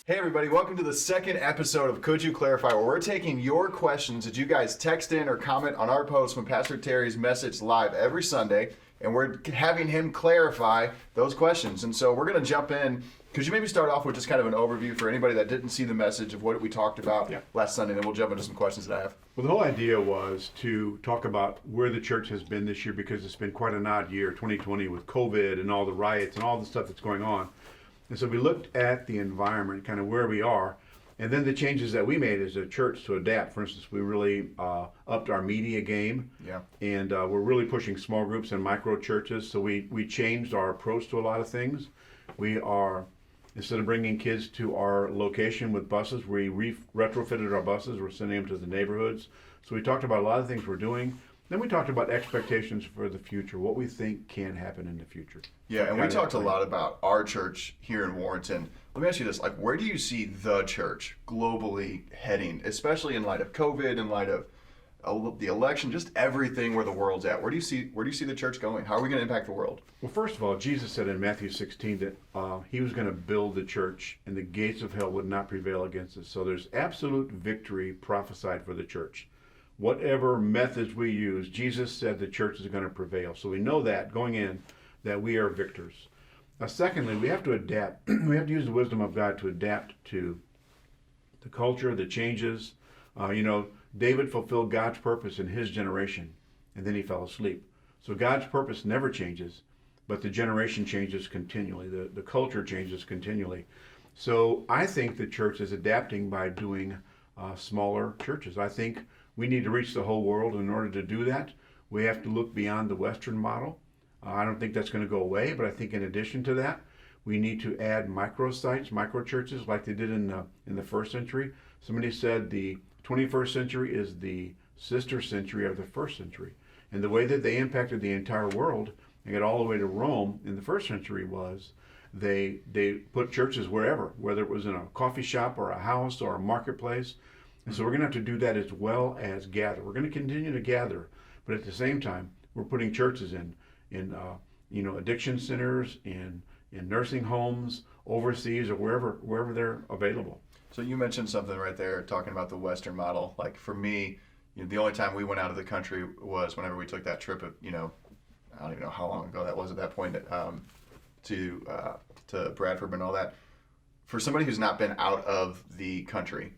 Hey everybody, welcome to the second episode of Could You Clarify, where we're taking your questions that you guys text in or comment on our post when Pastor Terry's message live every Sunday, and we're having him clarify those questions. And so we're going to jump in. Could you maybe start off with just kind of an overview for anybody that didn't see the message of what we talked about last Sunday, then we'll jump into some questions that I have. Well, the whole idea was to talk about where the church has been this year, because it's been quite an odd year, 2020, with COVID and all the riots and all the stuff that's going on. And so we looked at the environment, kind of where we are, and then the changes that we made as a church to adapt. For instance, we really upped our media game, and we're really pushing small groups and micro churches. So we changed our approach to a lot of things. We are, instead of bringing kids to our location with buses, we retrofitted our buses. We're sending them to the neighborhoods. So we talked about a lot of things we're doing. Then we talked about expectations for the future, what we think can happen in the future. Yeah, and we talked a lot about our church here in Warrenton. Let me ask you this, like, where do you see the church globally heading, especially in light of COVID, in light of the election, just everything where the world's at? Where do you see the church going? How are we going to impact the world? Well, first of all, Jesus said in Matthew 16 that he was going to build the church and the gates of hell would not prevail against it. So there's absolute victory prophesied for the church. Whatever methods we use, Jesus said the church is going to prevail. So we know that going in, that we are victors. Secondly, we have to adapt. We have to use the wisdom of God to adapt to the culture, the changes. David fulfilled God's purpose in his generation, and then he fell asleep. So God's purpose never changes, but the generation changes continually. The culture changes continually. So I think the church is adapting by doing smaller churches. I think we need to reach the whole world. In order to do that, we have to look beyond the Western model. I don't think that's going to go away, but I think in addition to that, we need to add micro-sites, micro-churches like they did in the first century. Somebody said the 21st century is the sister century of the first century. And the way that they impacted the entire world and got all the way to Rome in the first century was they put churches wherever, whether it was in a coffee shop or a house or a marketplace. And so we're going to have to do that as well as gather. We're going to continue to gather, but at the same time, we're putting churches in addiction centers, in nursing homes, overseas, or wherever they're available. So you mentioned something right there, talking about the Western model. Like for me, the only time we went out of the country was whenever we took that trip. I don't even know how long ago that was at that point, to Bradford and all that. For somebody who's not been out of the country,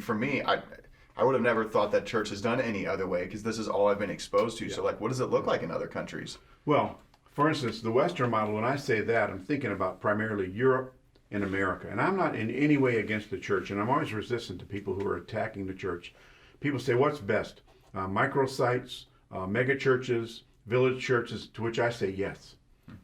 for me, I would have never thought that church has done any other way, because this is all I've been exposed to. Yeah. So what does it look like in other countries? Well, for instance, the Western model, when I say that, I'm thinking about primarily Europe and America. And I'm not in any way against the church, and I'm always resistant to people who are attacking the church. People say, what's best? Microsites, mega churches, village churches, to which I say yes.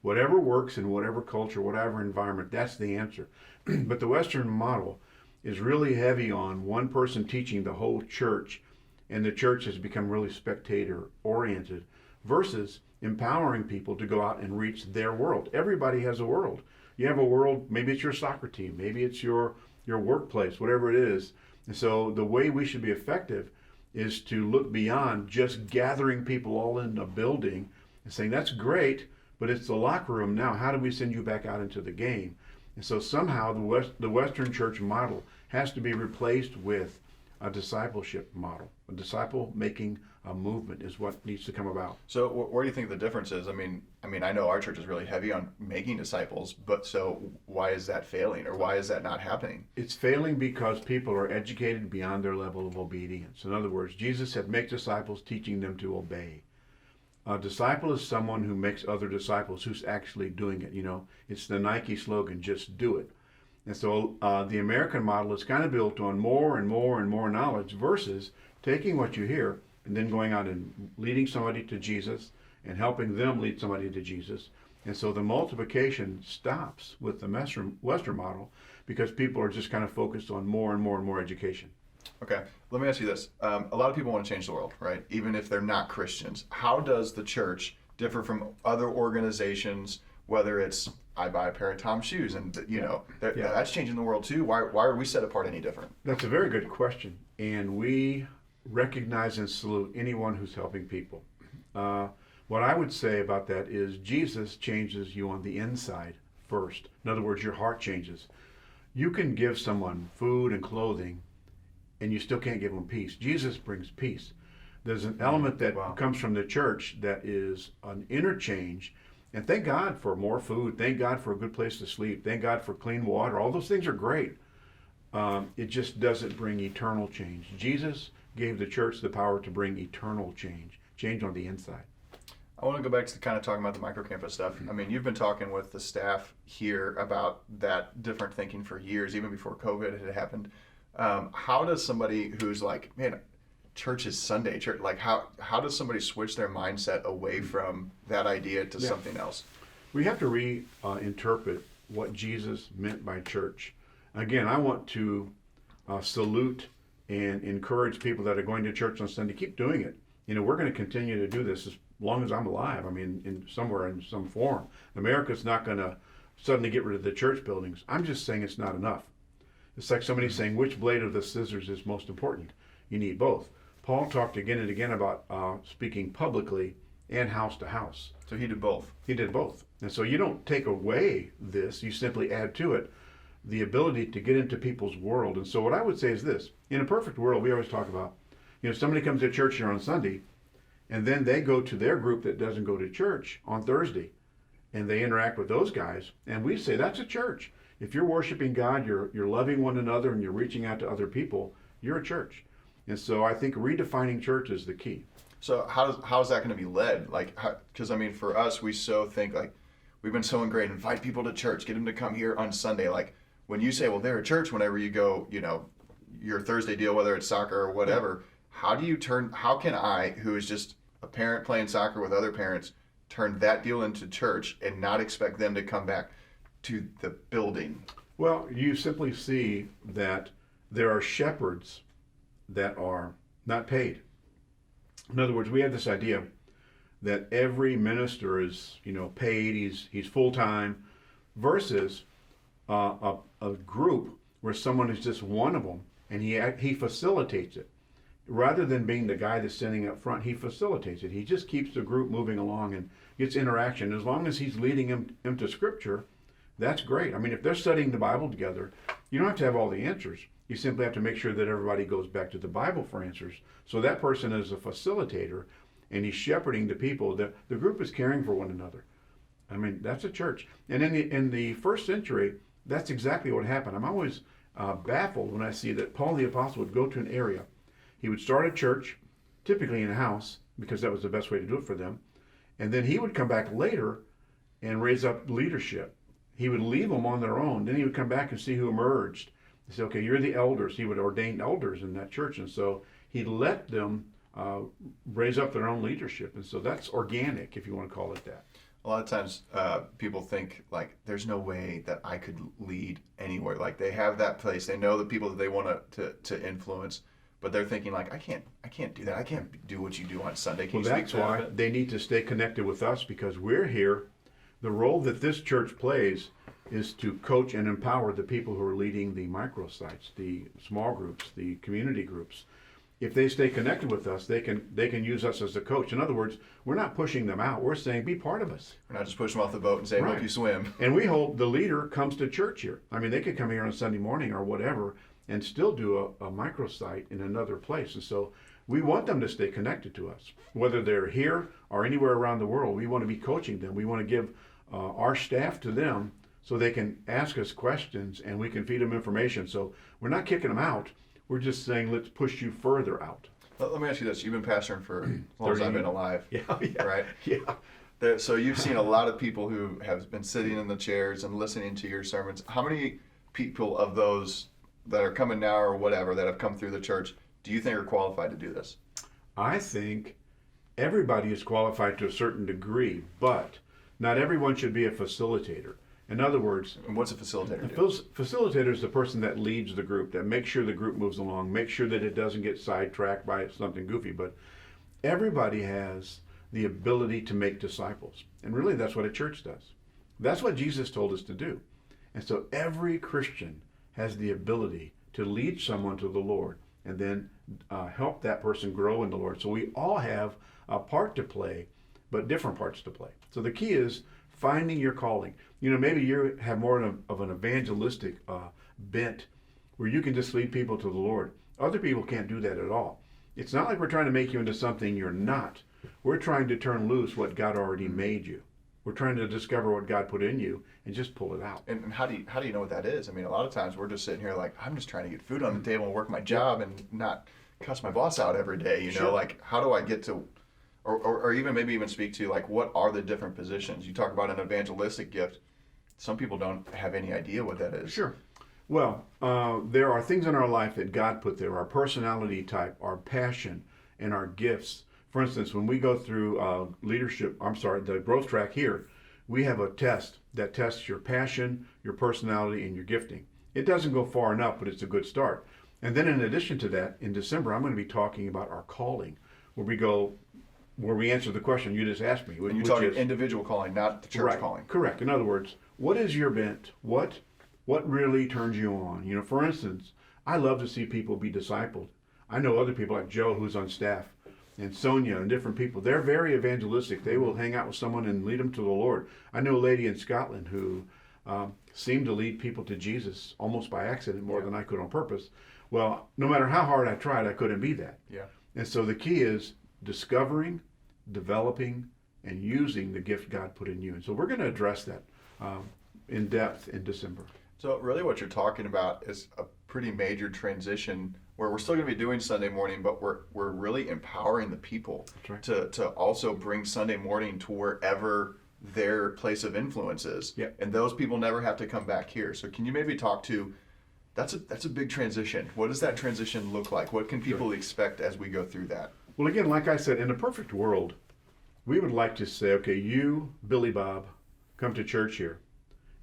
Whatever works in whatever culture, whatever environment, that's the answer. But the Western model is really heavy on one person teaching the whole church, and the church has become really spectator-oriented, versus empowering people to go out and reach their world. Everybody has a world. You have a world, maybe it's your soccer team, maybe it's your workplace, whatever it is. And so the way we should be effective is to look beyond just gathering people all in a building and saying, that's great, but it's the locker room now. How do we send you back out into the game? And so somehow the Western church model has to be replaced with a discipleship model. A disciple-making movement is what needs to come about. So where do you think the difference is? I know our church is really heavy on making disciples, but so why is that failing, or why is that not happening? It's failing because people are educated beyond their level of obedience. In other words, Jesus said, make disciples, teaching them to obey. A disciple is someone who makes other disciples, who's actually doing it. It's the Nike slogan, just do it. And so the American model is kind of built on more and more and more knowledge versus taking what you hear and then going out and leading somebody to Jesus and helping them lead somebody to Jesus. And so the multiplication stops with the Western model because people are just kind of focused on more and more and more education. Okay, let me ask you this. A lot of people want to change the world, right? Even if they're not Christians. How does the church differ from other organizations, whether it's I buy a pair of Tom's shoes and that's changing the world too? Why are we set apart any different? That's a very good question. And we recognize and salute anyone who's helping people. What I would say about that is Jesus changes you on the inside first. In other words, your heart changes. You can give someone food and clothing, and you still can't give them peace. Jesus brings peace. There's an element that comes from the church that is an interchange. And thank God for more food. Thank God for a good place to sleep. Thank God for clean water. All those things are great. It just doesn't bring eternal change. Jesus gave the church the power to bring eternal change on the inside. I want to go back to kind of talking about the microcampus stuff. I mean, you've been talking with the staff here about that different thinking for years, even before COVID had happened. How does somebody who's like, man, church is Sunday, church, like how does somebody switch their mindset away from that idea to something else? We have to reinterpret what Jesus meant by church. Again, I want to salute and encourage people that are going to church on Sunday. Keep doing it. You know, we're going to continue to do this as long as I'm alive. I mean, in somewhere in some form. America's not going to suddenly get rid of the church buildings. I'm just saying it's not enough. It's like somebody saying, which blade of the scissors is most important? You need both. Paul talked again and again about speaking publicly and house to house. So he did both. He did both. And so you don't take away this, you simply add to it the ability to get into people's world. And so what I would say is this. In a perfect world, we always talk about, you know, somebody comes to church here on Sunday, and then they go to their group that doesn't go to church on Thursday, and they interact with those guys. And we say, that's a church. If you're worshiping God, you're loving one another, and you're reaching out to other people, you're a church. And so I think redefining church is the key. So how's that going to be led? Like, because I mean, for us, we so think like we've been so ingrained. Invite people to church, get them to come here on Sunday. Like when you say, well, they're a church. Whenever you go, you know, your Thursday deal, whether it's soccer or whatever. How can I, who is just a parent playing soccer with other parents, turn that deal into church and not expect them to come back to the building? Well, you simply see that there are shepherds that are not paid. In other words, we have this idea that every minister is, you know, paid. He's full time, versus a group where someone is just one of them, and he facilitates it. Rather than being the guy that's standing up front, he facilitates it. He just keeps the group moving along and gets interaction. As long as he's leading them to Scripture, that's great. I mean, if they're studying the Bible together, you don't have to have all the answers. You simply have to make sure that everybody goes back to the Bible for answers. So that person is a facilitator, and he's shepherding the people. The group is caring for one another. I mean, that's a church. And in the first century, that's exactly what happened. I'm always baffled when I see that Paul the Apostle would go to an area. He would start a church, typically in a house, because that was the best way to do it for them. And then he would come back later and raise up leadership. He would leave them on their own. Then he would come back and see who emerged. He said, okay, you're the elders. He would ordain elders in that church. And so he let them raise up their own leadership. And so that's organic, if you want to call it that. A lot of times people think like there's no way that I could lead anywhere. Like they have that place. They know the people that they want to influence. But they're thinking like, I can't do that. I can't do what you do on Sunday. Can you speak to that? That's why they need to stay connected with us, because we're here. The role that this church plays is to coach and empower the people who are leading the microsites, the small groups, the community groups. If they stay connected with us, they can use us as a coach. In other words, we're not pushing them out. We're saying, be part of us. We're not just pushing them off the boat and saying, right. Hope you swim. And we hope the leader comes to church here. I mean, they could come here on Sunday morning or whatever and still do a microsite in another place. And so we want them to stay connected to us. Whether they're here or anywhere around the world, we want to be coaching them. We want to give our staff to them so they can ask us questions and we can feed them information. So we're not kicking them out. We're just saying, let's push you further out. Let me ask you this. You've been pastoring for as long as I've been alive. Yeah. Right? Yeah. So you've seen a lot of people who have been sitting in the chairs and listening to your sermons. How many people of those that are coming now or whatever that have come through the church do you think are qualified to do this? I think everybody is qualified to a certain degree, but not everyone should be a facilitator. In other words, and what's a facilitator do? Facilitator is the person that leads the group, that makes sure the group moves along, makes sure that it doesn't get sidetracked by something goofy. But everybody has the ability to make disciples. And really, that's what a church does. That's what Jesus told us to do. And so every Christian has the ability to lead someone to the Lord and then help that person grow in the Lord. So we all have a part to play, but different parts to play. So the key is finding your calling. You know, maybe you have more of an evangelistic bent where you can just lead people to the Lord. Other people can't do that at all. It's not like we're trying to make you into something you're not. We're trying to turn loose what God already made you. We're trying to discover what God put in you and just pull it out. And how do you know what that is? I mean, a lot of times we're just sitting here like, I'm just trying to get food on the table and work my job and not cuss my boss out every day. You know, Sure. like how do I get to, or even maybe even speak to like what are the different positions? You talk about an evangelistic gift. Some people don't have any idea what that is. Sure. Well, there are things in our life that God put there, our personality type, our passion, and our gifts. For instance, when we go through the growth track here, we have a test that tests your passion, your personality, and your gifting. It doesn't go far enough, but it's a good start. And then in addition to that, in December, I'm going to be talking about our calling, where we answer the question you just asked me. And you're talking individual calling, not the church right, calling. Correct. In other words, what is your bent? What really turns you on? You know, for instance, I love to see people be discipled. I know other people like Joe, who's on staff, and Sonia and different people. They're very evangelistic. They will hang out with someone and lead them to the Lord. I know a lady in Scotland who seemed to lead people to Jesus almost by accident more than I could on purpose. Well, no matter how hard I tried, I couldn't be that. Yeah. And so the key is discovering, developing, and using the gift God put in you. And so we're going to address that in depth in December. So really what you're talking about is a pretty major transition where we're still going to be doing Sunday morning, but we're really empowering the people right. to also bring Sunday morning to wherever their place of influence is. Yep. And those people never have to come back here. So can you maybe talk to, that's a big transition. What does that transition look like? What can people expect as we go through that? Well, again, like I said, in a perfect world, we would like to say, okay, you, Billy Bob, come to church here.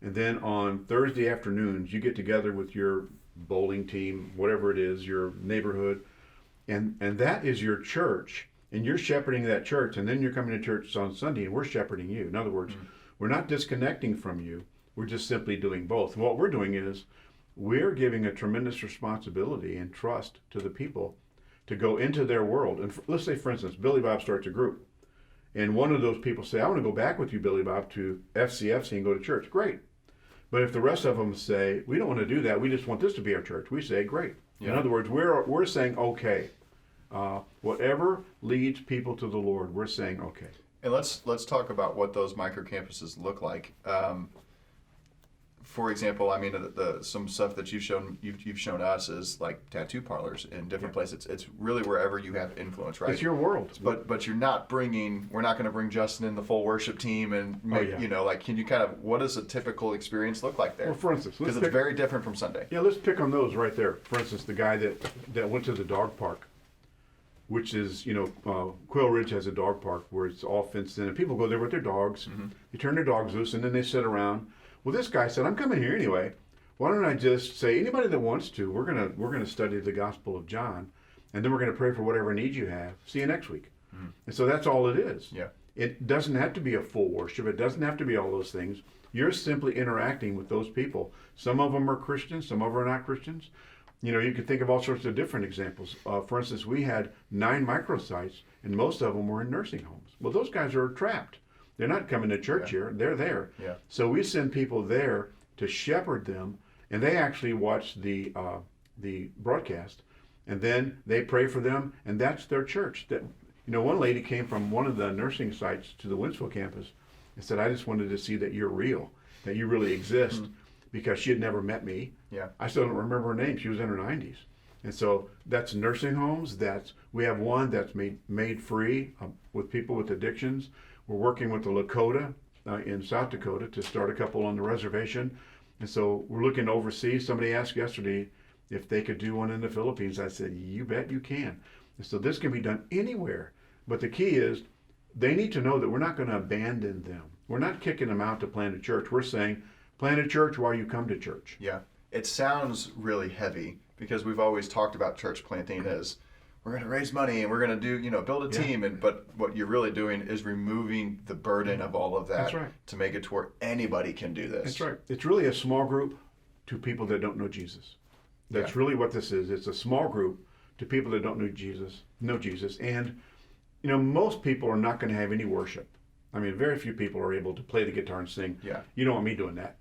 And then on Thursday afternoons, you get together with your bowling team, whatever it is, your neighborhood, and that is your church, and you're shepherding that church, and then you're coming to church on Sunday, and we're shepherding you. In other words, we're not disconnecting from you. We're just simply doing both. What we're doing is we're giving a tremendous responsibility and trust to the people to go into their world. And let's say, for instance, Billy Bob starts a group, and one of those people say, I want to go back with you, Billy Bob, to FCFC and go to church. Great. But if the rest of them say, we don't want to do that, we just want this to be our church, we say, great. Yeah. In other words, we're saying, okay. Whatever leads people to the Lord, we're saying, okay. And let's talk about what those micro campuses look like. For example, I mean, some stuff that you've shown us is like tattoo parlors in different places. It's really wherever you have influence, right? It's your world. But you're not we're not going to bring Justin in the full worship team and make, can you kind of, what does a typical experience look like there? Well, for instance, because it's very different from Sunday. Yeah, let's pick on those right there. For instance, the guy that went to the dog park, which is, Quail Ridge has a dog park where it's all fenced in, and people go there with their dogs. Mm-hmm. They turn their dogs loose, and then they sit around. Well, this guy said, I'm coming here anyway. Why don't I just say, anybody that wants to, we're gonna study the Gospel of John, and then we're gonna pray for whatever needs you have. See you next week. Mm-hmm. And so that's all it is. Yeah. It doesn't have to be a full worship. It doesn't have to be all those things. You're simply interacting with those people. Some of them are Christians. Some of them are not Christians. You could think of all sorts of different examples. For instance, we had 9 microsites, and most of them were in nursing homes. Well, those guys are trapped. They're not coming to church here. They're there. Yeah. So we send people there to shepherd them, and they actually watch the broadcast, and then they pray for them, and that's their church. That one lady came from one of the nursing sites to the Winsville campus and said, I just wanted to see that you're real, that you really exist, because she had never met me. Yeah. I still don't remember her name. She was in her 90s. And so that's nursing homes. We have one that's made free with people with addictions. We're working with the Lakota in South Dakota to start a couple on the reservation. And so we're looking overseas. Somebody asked yesterday if they could do one in the Philippines. I said, you bet you can. And so this can be done anywhere. But the key is they need to know that we're not going to abandon them. We're not kicking them out to plant a church. We're saying, plant a church while you come to church. Yeah. It sounds really heavy because we've always talked about church planting as we're going to raise money and we're going to do, build a team. But what you're really doing is removing the burden of all of that to make it to where anybody can do this. That's right. It's really a small group to people that don't know Jesus. That's really what this is. It's a small group to people that don't know Jesus. And, most people are not going to have any worship. I mean, very few people are able to play the guitar and sing. Yeah. You don't want me doing that.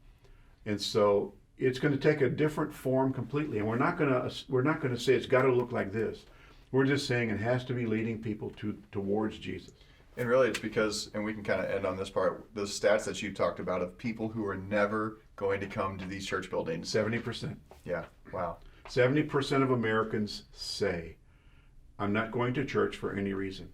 And so it's going to take a different form completely, and we're not going to say it's got to look like this. We're just saying it has to be leading people towards Jesus. And really, it's because, and we can kind of end on this part, the stats that you talked about of people who are never going to come to these church buildings. 70%. Yeah. Wow. 70% of Americans say, I'm not going to church for any reason.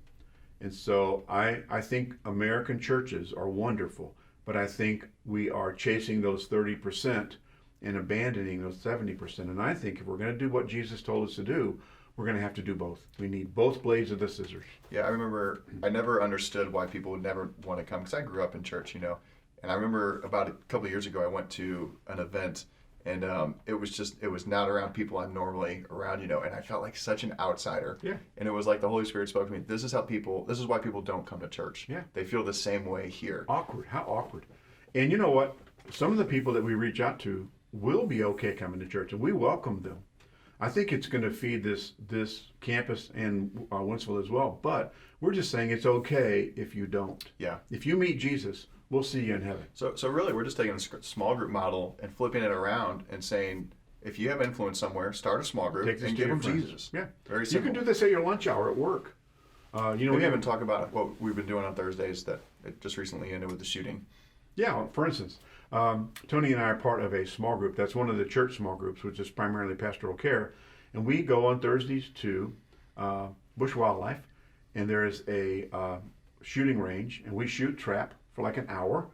And so I think American churches are wonderful, but I think we are chasing those 30% and abandoning those 70%. And I think if we're going to do what Jesus told us to do, we're going to have to do both. We need both blades of the scissors. Yeah, I remember I never understood why people would never want to come, because I grew up in church, you know. And I remember about a couple of years ago, I went to an event, and it was not around people I'm normally around, you know, and I felt like such an outsider. Yeah. And it was like the Holy Spirit spoke to me. This is why people don't come to church. Yeah. They feel the same way here. Awkward. How awkward. And you know what? Some of the people that we reach out to will be okay coming to church, and we welcome them. I think it's going to feed this campus and Winsville as well. But we're just saying it's okay if you don't. Yeah. If you meet Jesus, we'll see you in heaven. So really, we're just taking a small group model and flipping it around and saying, if you have influence somewhere, start a small group and give them Jesus. Yeah. Very simple. You can do this at your lunch hour at work. We haven't talked about what we've been doing on Thursdays that it just recently ended with the shooting. Yeah, for instance, Tony and I are part of a small group. That's one of the church small groups, which is primarily pastoral care. And we go on Thursdays to Bush Wildlife, and there is a shooting range, and we shoot trap for like an hour,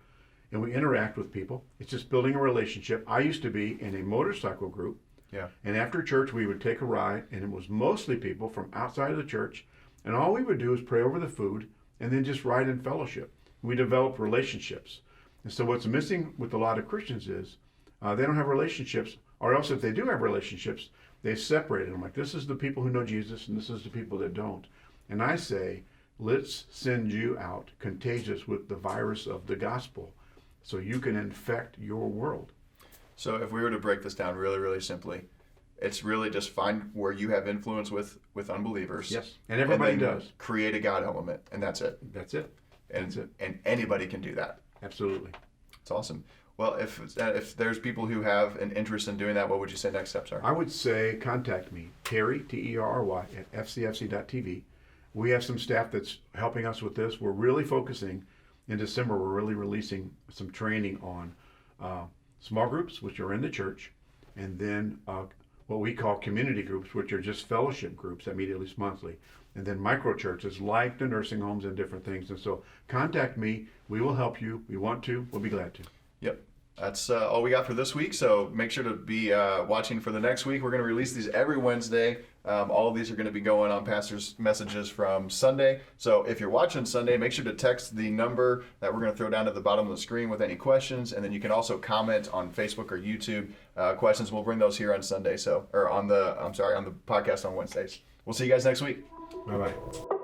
and we interact with people. It's just building a relationship. I used to be in a motorcycle group. Yeah. And after church, we would take a ride, and it was mostly people from outside of the church. And all we would do is pray over the food and then just ride in fellowship. We developed relationships. And so what's missing with a lot of Christians is they don't have relationships, or else if they do have relationships, they separate them. Like, this is the people who know Jesus, and this is the people that don't. And I say, let's send you out contagious with the virus of the gospel so you can infect your world. So if we were to break this down really, really simply, it's really just find where you have influence with unbelievers. Yes, and everybody does. Create a God element, and that's it. That's it. That's it. And anybody can do that. Absolutely. It's awesome. Well, if there's people who have an interest in doing that, what would you say next steps are? I would say contact me, Terry, Terry, at FCFC.tv. We have some staff that's helping us with this. We're really focusing, in December, we're really releasing some training on small groups, which are in the church, and then what we call community groups, which are just fellowship groups that meet at least monthly, and then micro churches like the nursing homes and different things. And so contact me. We will help you. We want to. We'll be glad to. Yep. That's all we got for this week. So make sure to be watching for the next week. We're going to release these every Wednesday. All of these are going to be going on Pastor's Messages from Sunday. So if you're watching Sunday, make sure to text the number that we're going to throw down at the bottom of the screen with any questions. And then you can also comment on Facebook or YouTube questions. We'll bring those here on Sunday. On the podcast on Wednesdays. We'll see you guys next week. Bye-bye.